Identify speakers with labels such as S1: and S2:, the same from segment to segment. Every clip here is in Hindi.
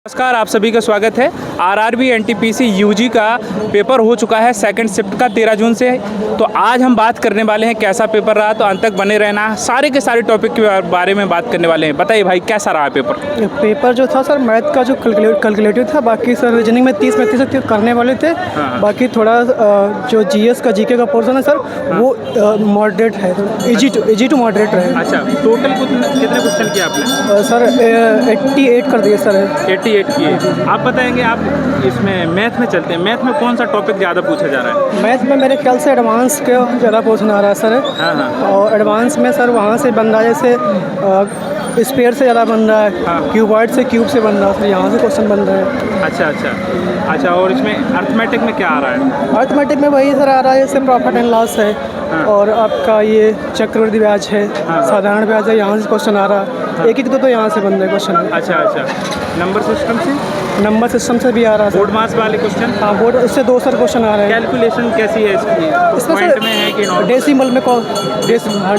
S1: नमस्कार, आप सभी का स्वागत है। आरआरबी एनटीपीसी यूजी का पेपर हो चुका है सेकंड शिफ्ट का 13 जून से। तो आज हम बात करने वाले हैं कैसा पेपर रहा, तो अंत तक बने रहना। सारे के सारे टॉपिक के बारे में बात करने वाले हैं। बताइए भाई, कैसा रहा
S2: पेपर जो था सर, मैथ का जो कैलकुलेटिव था, बाकी सर रीजनिंग में 30 में 30 करने वाले थे। बाकी थोड़ा जो जीएस का जीके का पोर्शन है सर, वो मॉडरेट है, इजी टू मॉडरेट रहे।
S1: अच्छा, टोटल कितने क्वेश्चन किए आपने?
S2: सर 88 कर दिए सर।
S1: 88 किए। आप बताएंगे, आप इसमें मैथ में चलते हैं, मैथ में कौन सा टॉपिक ज़्यादा पूछा जा रहा है?
S2: मैथ में मेरे ख्याल से एडवांस के ज़्यादा पोर्शन आ रहा है सर।
S1: हाँ।
S2: और एडवांस में सर वहाँ से बन रहा है, जैसे स्पेयर से ज़्यादा बन रहा है, क्यूबॉइड से क्यूब से बन रहा है सर, यहाँ से क्वेश्चन बन रहे हैं।
S1: अच्छा। और इसमें अर्थमेटिक में क्या आ रहा है?
S2: अर्थमेटिक में वही सर आ रहा है, जैसे प्रॉफिट एंड लॉस है, और आपका ये चक्रवृद्धि ब्याज है, साधारण ब्याज है, यहाँ से क्वेश्चन आ रहा है। एक तो यहाँ से बन रहे क्वेश्चन।
S1: अच्छा। नंबर सिस्टम से
S2: भी आ रहा है।
S1: बोर्ड मास वाले क्वेश्चन?
S2: हाँ, बोर्ड उससे 2 सर क्वेश्चन आ रहे हैं।
S1: कैलकुलेशन कैसी है इसकी? पॉइंट में है कि नॉर्मल?
S2: डेसिमल में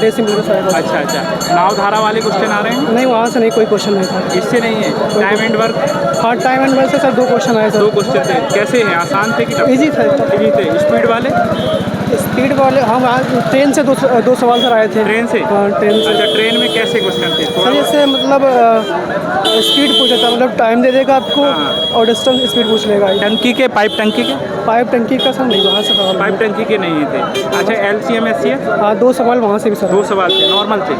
S2: डेसिमल में सर।
S1: अच्छा। नाव धारा वाले क्वेश्चन आ रहे हैं?
S2: नहीं, वहाँ से नहीं, कोई क्वेश्चन नहीं था।
S1: इससे नहीं है? Time and work?
S2: हाँ, टाइम एंड वर्क से सर 2 क्वेश्चन आए सर।
S1: 2 क्वेश्चन थे। कैसे हैं, आसान थे कि
S2: इजी थे? स्पीड वाले हम ट्रेन से 2 सवाल सर आए थे।
S1: ट्रेन से?
S2: हाँ, ट्रेन से।
S1: अच्छा, ट्रेन में कैसे क्वेश्चन थे?
S2: सर जैसे मतलब स्पीड पूछा था, मतलब टाइम दे देगा आपको और डिस्टेंस स्पीड पूछ लेगा।
S1: टंकी के? पाइप टंकी
S2: का सर नहीं, वहाँ से सवाल
S1: पाइप टंकी के नहीं थे। अच्छा, LCM SCF?
S2: हाँ, 2 सवाल वहाँ से भी सर।
S1: 2 सवाल थे।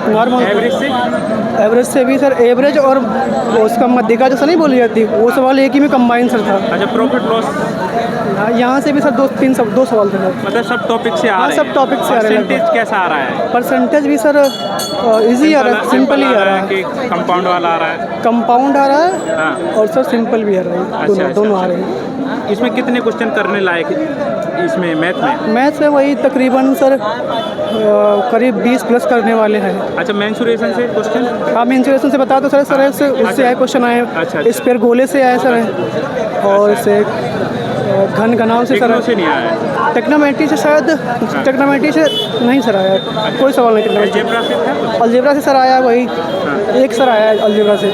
S1: नॉर्मल
S2: एवरेज से भी सर, एवरेज और उसका मध्य का जो सर नहीं बोली जाती, वो सवाल एक ही में कंबाइन सर था।
S1: अच्छा, प्रॉफिट लॉस?
S2: यहाँ से भी सर 2 सवाल थे सर।
S1: मतलब सब टॉपिक से आ रहे हैं?
S2: सब टॉपिक से आ रहे हैं।
S1: परसेंटेज कैसा आ रहा है?
S2: परसेंटेज भी सर इजी आ रहा है, सिंपल ही आ रहा है।
S1: कि कंपाउंड वाला आ रहा है?
S2: कंपाउंड आ रहा है और सर सिंपल भी आ रहा है। दोनों आ रहे हैं।
S1: इसमें कितने क्वेश्चन करने लायक इसमें मैथ में?
S2: वही तकरीबन सर करीब 20 प्लस करने वाले हैं।
S1: अच्छा, मेंसुरेशन से क्वेश्चन?
S2: हाँ, मेंसुरेशन से बता दो सर। उससे आए क्वेश्चन आए।
S1: अच्छा।
S2: स्पेयर गोले से आए सर, और इससे घन घनाव से सर
S1: नहीं आया।
S2: टेक्नोमेट्री से शायद, टेक्नोमेट्री से नहीं सर आया, कोई सवाल नहीं। अलजेब्रा से सर आया, वही एक सर आया अलजेब्रा से।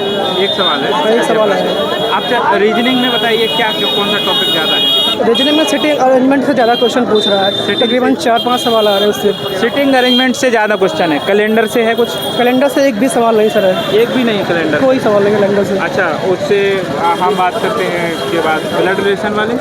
S1: एक सवाल है। आप रीजनिंग में बताइए, कौन सा टॉपिक ज़्यादा है?
S2: रीजनिंग में सिटिंग अरेंजमेंट से ज़्यादा क्वेश्चन पूछ रहा है। तकरीबन 4-5 सवाल आ रहे हैं उससे।
S1: सिटिंग अरेंजमेंट से ज़्यादा क्वेश्चन है। कैलेंडर से है कुछ?
S2: कैलेंडर से एक भी सवाल नहीं सर है।
S1: एक भी नहीं कैलेंडर?
S2: कोई सवाल नहीं कैलेंडर से।
S1: अच्छा, उससे हम बात करते हैं के बाद ब्लड रिलेशन वाले?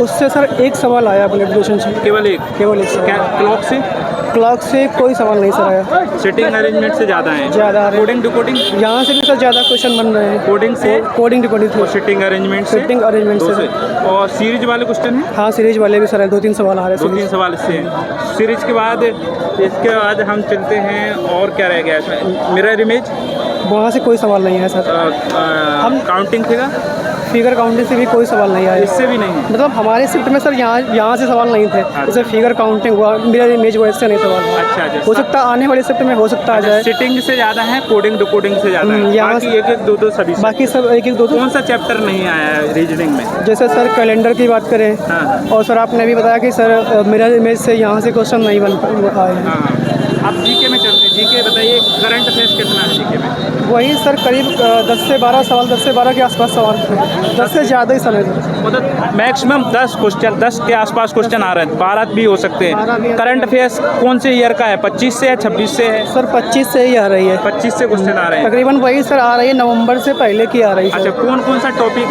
S2: उससे सर एक सवाल आया ब्लड रिलेशन से।
S1: केवल एक सवाल? क्लॉक से कोई सवाल नहीं सर आया। सिटिंग अरेंजमेंट से ज़्यादा है?
S2: ज़्यादा।
S1: Coding decoding?
S2: यहाँ से भी सर ज़्यादा क्वेश्चन बन रहे हैं। कोडिंग डिकोडिंग से।
S1: सिटिंग अरेंजमेंट से। और सीरीज वाले क्वेश्चन हैं?
S2: हाँ, सीरीज वाले भी सर हैं। 2-3 सवाल आ रहे हैं।
S1: 2-3 सवाल इससे हैं। सीरीज के बाद हम चलते हैं, और क्या रह गया इसमें? Mirror image?
S2: वहाँ से कोई सवाल नहीं है सर।
S1: हम काउंटिंग
S2: फिगर काउंटिंग से भी कोई सवाल नहीं आया।
S1: इससे भी नहीं? मतलब
S2: हमारे शिफ्ट में सर यहाँ से सवाल नहीं थे। जैसे फिगर काउंटिंग हुआ, मिरर इमेज हुआ, इससे नहीं सवाल हुआ।
S1: अच्छा।
S2: हो सकता है आने वाले शिफ्ट में हो सकता आ जाए।
S1: सिटिंग से ज़्यादा है, कोडिंग डिकोडिंग से ज़्यादा है।
S2: यहाँ
S1: बाकी 1-1, 2-2 सभी।
S2: बाकी सब 1-1, 2-2।
S1: कौन सा चैप्टर नहीं आया है रीजनिंग में?
S2: जैसे सर कैलेंडर की बात करें, और सर आपने भी बताया कि सर मिरर इमेज से यहाँ से क्वेश्चन नहीं बन पाए।
S1: आप जीके में चलते हैं। जीके बताइए, करंट अफेयर्स कितना है जीके में?
S2: वही सर करीब 10 से 12 सवाल, 10 से 12 के आसपास सवाल थे। 10 से ज़्यादा ही सर है।
S1: मतलब मैक्सिमम 10 क्वेश्चन, 10 के आसपास क्वेश्चन आ रहे हैं। 12 भी हो सकते हैं। करंट अफेयर्स कौन से ईयर का है? 25 से या 26 से है?
S2: सर 25 से ही आ रही है।
S1: 25 से क्वेश्चन आ रहे हैं
S2: तकरीबन वही सर आ रही है, नवंबर से पहले की आ रही है।
S1: अच्छा, कौन सा टॉपिक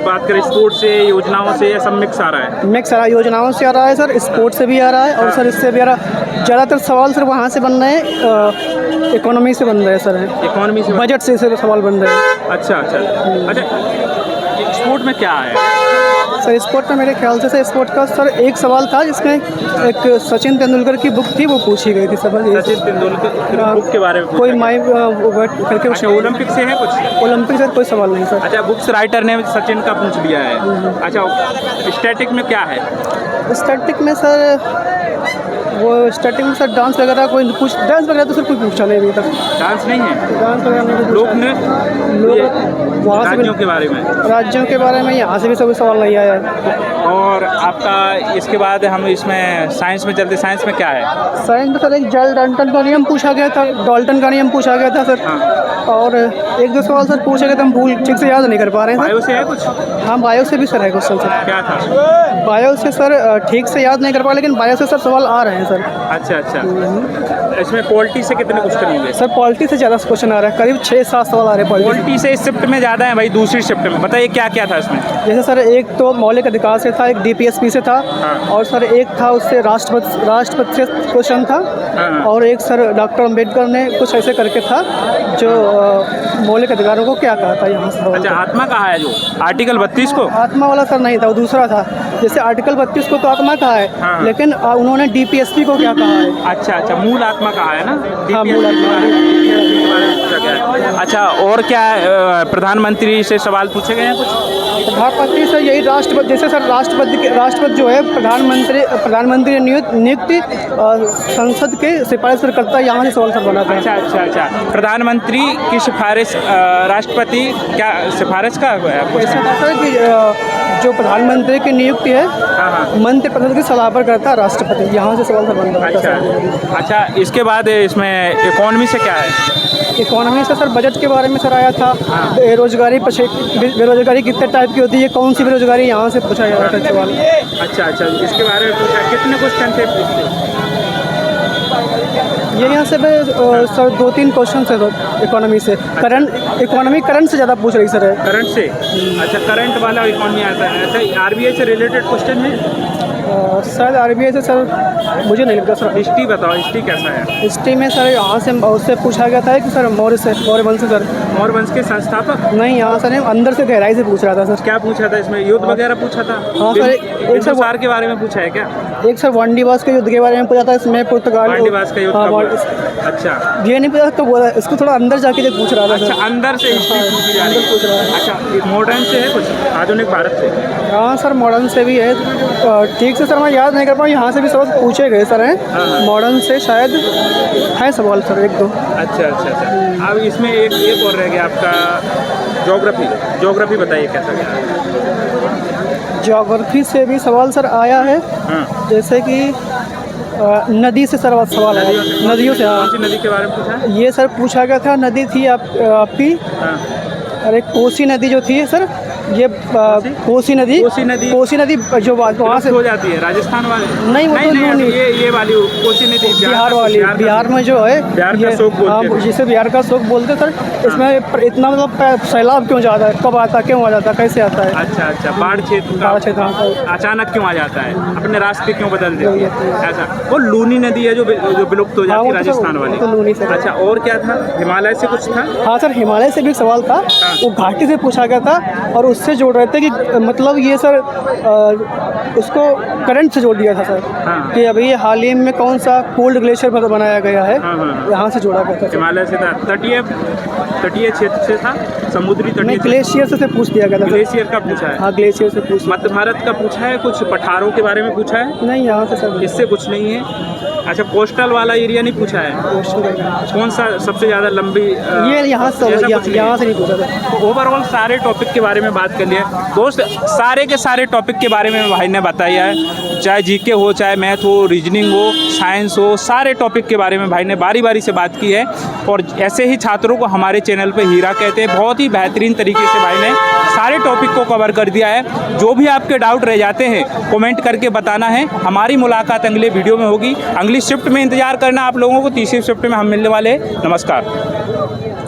S1: बात करें? स्पोर्ट्स से, योजनाओं से, या सब मिक्स आ रहा है?
S2: मिक्स आ रहा है, योजनाओं से आ रहा है सर, स्पोर्ट्स से भी आ रहा है, और सर इससे भी आ रहा है। ज़्यादातर सवाल सर वहाँ से बन रहे हैं, इकोनॉमी से बन रहे हैं सर।
S1: इकोनॉमी से?
S2: बजट से सवाल बन रहे हैं।
S1: अच्छा। स्पोर्ट में क्या है
S2: सर? स्पोर्ट में मेरे ख्याल से स्पोर्ट का सर एक सवाल था, जिसमें एक सचिन तेंदुलकर की बुक थी, वो पूछी गई थी सर।
S1: सचिन तेंदुलकर बुक के बारे में
S2: कोई करके।
S1: अच्छा, ओलंपिक से है कुछ?
S2: ओलंपिक से कोई सवाल नहीं सर।
S1: अच्छा, बुक्स राइटर ने सचिन का पूछ लिया है। अच्छा, स्टैटिक में क्या है?
S2: स्टैटिक में सर वो स्टार्टिंग में सर डांस वगैरह कोई कुछ डांस वगैरह तो सर कोई पूछा नहीं अभी तक।
S1: डांस नहीं है,
S2: डांस वगैरह नहीं पूछा।
S1: लोक नृत्य,
S2: लोग वहाँ से
S1: राज्यों के बारे में।
S2: राज्यों के बारे में यहाँ से भी कोई सवाल नहीं आया है।
S1: और आपका इसके बाद हम इसमें साइंस में चलते, साइंस में क्या है?
S2: साइंस में सर एक जल डाल्टन का नियम पूछा गया था, डाल्टन का नियम पूछा गया था सर। और एक दो सवाल सर पूछे गए थे, हम भूल ठीक से याद नहीं कर पा रहे हैं
S1: बायो से है कुछ?
S2: सर। हाँ बायो से भी सर है क्वेश्चन सर।
S1: क्या था?
S2: बायो से सर ठीक से याद नहीं कर पा, लेकिन बायो से सर सवाल आ रहे हैं सर।
S1: अच्छा अच्छा, इसमें पॉलिटी से कितने क्वेश्चन होंगे?
S2: सर पॉलिटी से ज़्यादा क्वेश्चन आ रहा है, करीब 6-7 सवाल आ रहे हैं पॉलिटी।
S1: पॉलिटी से इस शिफ्ट में ज़्यादा है भाई, दूसरी शिफ्ट में बताइए क्या क्या था इसमें?
S2: जैसे सर एक तो मौलिक अधिकार से था, एक DPSP से था, और सर एक था उससे राष्ट्रपति से क्वेश्चन था, और एक सर डॉक्टर अम्बेडकर ने कुछ ऐसे करके था जो मौलिक अधिकारों को क्या कहा था यहाँ से।
S1: अच्छा, आत्मा कहा है जो आर्टिकल 32 को?
S2: आत्मा वाला सर नहीं था, वो दूसरा था। जैसे आर्टिकल 32 को तो आत्मा कहा है, लेकिन उन्होंने DPSP को क्या कहा है?
S1: अच्छा अच्छा, मूल आत्मा कहा है ना?
S2: हाँ, मूल आत्मा।
S1: अच्छा, और क्या प्रधानमंत्री से सवाल पूछे गए हैं कुछ?
S2: प्रधानमंत्री से यही राष्ट्रपति, जैसे सर राष्ट्रपति जो है प्रधानमंत्री नियुक्ति संसद के सिफारिश पर करता है, यहाँ से सवाल सर बना था।
S1: अच्छा अच्छा अच्छा, प्रधानमंत्री की सिफारिश राष्ट्रपति क्या सिफारिश का है?
S2: ऐसा था सर कि जो प्रधानमंत्री की नियुक्ति है मंत्रिपरिषद की सलाह पर करता है राष्ट्रपति, यहाँ से सवाल सर बन रहा
S1: अच्छा
S2: है।
S1: अच्छा, इसके बाद इसमें इकोनॉमी से क्या है?
S2: इकोनॉमी से सर बजट के बारे में सर आया था, बेरोजगारी कितने टाइप की होती है, कौन सी बेरोजगारी, यहाँ से पूछा जा रहा था सवाल।
S1: अच्छा अच्छा, इसके बारे में पूछा, कितने क्वेश्चन थे?
S2: ये यहाँ से सर 2-3 क्वेश्चन है सर इकोनॉमी से। करंट से ज़्यादा पूछ रही सर है।
S1: करंट से? अच्छा, करंट वाला इकोनॉमी आता है। अच्छा, RBI से रिलेटेड क्वेश्चन है?
S2: शायद RBI से सर मुझे नहीं लगता सर।
S1: हिस्ट्री बताओ, हिस्ट्री कैसा है?
S2: हिस्ट्री में सर यहाँ से उससे पूछा गया था कि सर मौर्य वंश से सर।
S1: मौर्य वंश के संस्थापक?
S2: नहीं, यहाँ से नहीं, अंदर से गहराई से पूछ रहा था सर।
S1: क्या पूछा था इसमें? युद्ध वगैरह पूछा था?
S2: हाँ सर, एक सर
S1: बिंदुसार के बारे में पूछा है क्या?
S2: एक सर वांडीवास के युद्ध के बारे में पूछा था, इसमें पुर्तगाल
S1: वांडीवास का युद्ध
S2: हाँ,
S1: कब हुआ? अच्छा,
S2: ये नहीं पूछा तो बोला, इसको थोड़ा अंदर जाके जो पूछ रहा था
S1: अच्छा,
S2: सर।
S1: अंदर से हिस्ट्री पूछी जा रही
S2: पूछ रहा है।
S1: है। अच्छा, मॉडर्न से है कुछ? आधुनिक भारत से?
S2: हाँ सर, मॉडर्न से भी है। ठीक से सर मैं याद नहीं कर पाऊँ, यहाँ से भी सवाल पूछे गए सर हैं। मॉडर्न से शायद है सवाल सर 1-2।
S1: अच्छा अच्छा अच्छा, अब इसमें एक और रह गया आपका ज्योग्राफी बताइए कैसा गया?
S2: ज्योग्राफी से भी सवाल सर आया है, जैसे कि नदी से सर सवाल आया, नदियों से।
S1: कौन सी नदी के बारे में पूछा है?
S2: ये सर पूछा गया था, नदी थी आपकी, अरे कोसी नदी जो थी सर, ये कोसी नदी जो वहाँ से
S1: हो जाती है राजस्थान वाले?
S2: नहीं, वो तो नहीं,
S1: ये वाली कोसी नदी
S2: बिहार वाली, बिहार में जो है
S1: बिहार का शोक बोलते हैं,
S2: जिसे बिहार का शोक बोलते सर। इसमें इतना मतलब सैलाब क्यों जाता है, कब आता है, क्यों आ जाता है, कैसे आता है?
S1: अच्छा अच्छा, बाढ़ क्षेत्र अचानक क्यों आ जाता है, अपने रास्ते क्यों बदल देती है? ऐसा, वो लूनी नदी है जो विलुप्त हो जाती है राजस्थान वाली। अच्छा, और क्या था? हिमालय से कुछ था?
S2: हाँ सर, हिमालय से भी सवाल था, वो घाटी से पूछा गया था, और उससे जोड़ रहे थे कि मतलब ये सर उसको करंट से जोड़ दिया था सर। कि अभी हाल ही में कौन सा कोल्ड ग्लेशियर पर बनाया गया है, यहाँ से जोड़ा गया था।
S1: हिमालय से था, तटीय क्षेत्र से था, समुद्री तटीय
S2: ग्लेशियर से पूछ दिया गया था।
S1: ग्लेशियर का पूछा है?
S2: हाँ, ग्लेशियर से पूछ।
S1: मध्य भारत का पूछा है कुछ? पठारों के बारे में पूछा है?
S2: नहीं, यहाँ से सर
S1: इससे कुछ नहीं है। अच्छा, कोस्टल वाला एरिया नहीं पूछा है? कौन सा सबसे ज़्यादा लंबी?
S2: ये यहाँ से नहीं पूछा था।
S1: तो ओवरऑल सारे टॉपिक के बारे में बात कर लिया दोस्त, सारे के सारे टॉपिक के बारे में भाई ने बताया है, चाहे जीके हो, चाहे मैथ हो, रीजनिंग हो, साइंस हो, सारे टॉपिक के बारे में भाई ने बारी बारी से बात की है। और ऐसे ही छात्रों को हमारे चैनल पे हीरा कहते हैं। बहुत ही बेहतरीन तरीके से भाई ने सारे टॉपिक को कवर कर दिया है। जो भी आपके डाउट रह जाते हैं कमेंट करके बताना है। हमारी मुलाकात अगले वीडियो में होगी। अगली शिफ्ट में इंतजार करना आप लोगों को, तीसरी शिफ्ट में हम मिलने वाले हैं। नमस्कार।